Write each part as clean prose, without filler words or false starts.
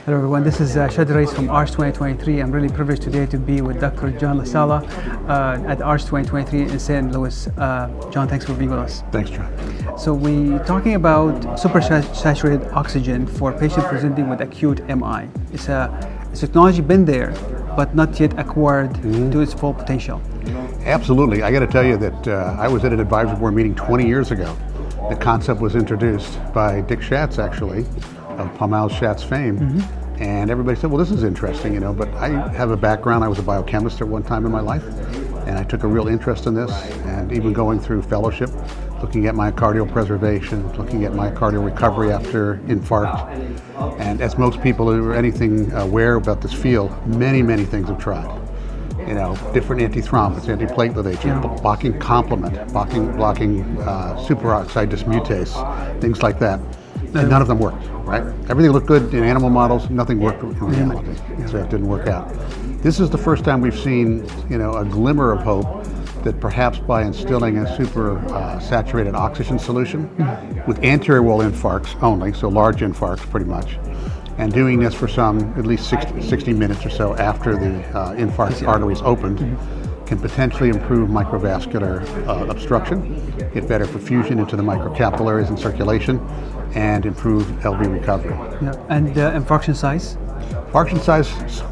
Hello everyone, this is Chadi from Arch 2023. I'm really privileged today to be with Dr. John Lasala at Arch 2023 in St. Louis. John, thanks for being with us. Thanks, John. So we're talking about supersaturated oxygen for patients presenting with acute MI. It's technology been there, but not yet acquired to its full potential. Absolutely. I got to tell you that I was at an advisory board meeting 20 years ago. The concept was introduced by Dick Schatz, actually, of Palmau Schatz fame. And everybody said, well, this is interesting, but I have a background. I was a biochemist at one time in my life, and I took a real interest in this, and even going through fellowship, looking at myocardial preservation, looking at myocardial recovery after infarct. And as most people who are anything aware about this field, many things have tried. Different antithrombotics, antiplatelet agents, blocking complement, blocking superoxide dismutase, things like that. And none of them worked, right? Everything looked good in animal models, nothing worked in reality. So it didn't work out. This is the first time we've seen, a glimmer of hope that perhaps by instilling a super saturated oxygen solution with anterior wall infarcts only, so large infarcts pretty much, and doing this for at least 60 minutes or so after the infarct artery is opened, can potentially improve microvascular obstruction, get better perfusion into the microcapillaries and circulation, and improve LV recovery. Yeah. And infarction size? Infarction size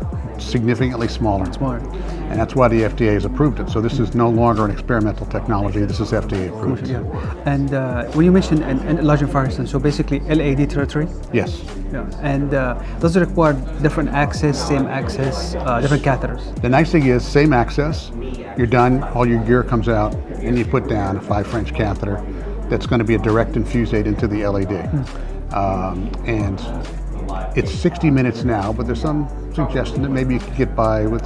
significantly smaller. And that's why the FDA has approved it. So this is no longer an experimental technology. This is FDA approved. Yeah. And when you mentioned large infarction, so basically LAD territory? Yes. Yeah. And does it require different access, same access, different catheters? The nice thing is same access. You're done, all your gear comes out, and you put down a 5 French catheter that's going to be a direct infusate into the LAD. And it's 60 minutes now, but there's some suggestion that maybe you could get by with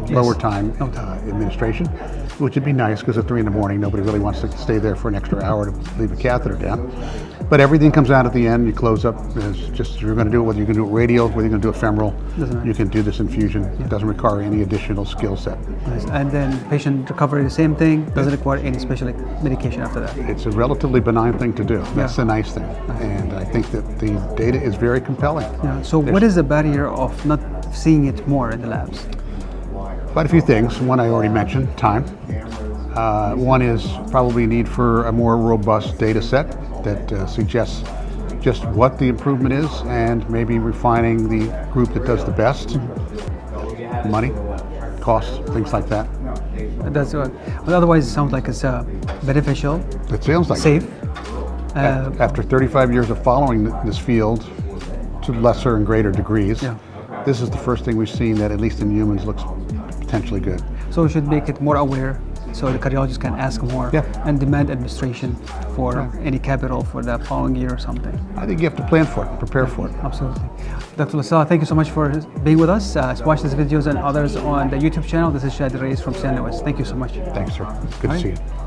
lower time administration, which would be nice because at 3 in the morning, nobody really wants to stay there for an extra hour to leave a catheter down. But everything comes out at the end, you close up, it's just you're going to do it, whether you're going to do it radial, whether you're going to do it femoral, you can do this infusion. It doesn't require any additional skill set. Nice. And then patient recovery, the same thing, doesn't require any special medication after that. It's a relatively benign thing to do. That's the nice thing. And I think that the data is very compelling. Yeah. So what is the barrier of not seeing it more in the labs? Quite a few things. One I already mentioned, time. One is probably need for a more robust data set that suggests just what the improvement is and maybe refining the group that does the best. Money, costs, things like that. That's what. Well, otherwise, it sounds like it's beneficial. It sounds like safe. After 35 years of following this field to lesser and greater degrees, this is the first thing we've seen that, at least in humans, looks potentially good. So we should make it more aware, so the cardiologist can ask more and demand administration for any capital for the following year or something. I think you have to plan for it, prepare for it. Absolutely. Dr. Lasala, thank you so much for being with us. Watch these videos and others on the YouTube channel. This is Alraies from St. Louis. Thank you so much. Thanks, sir. Good to see you.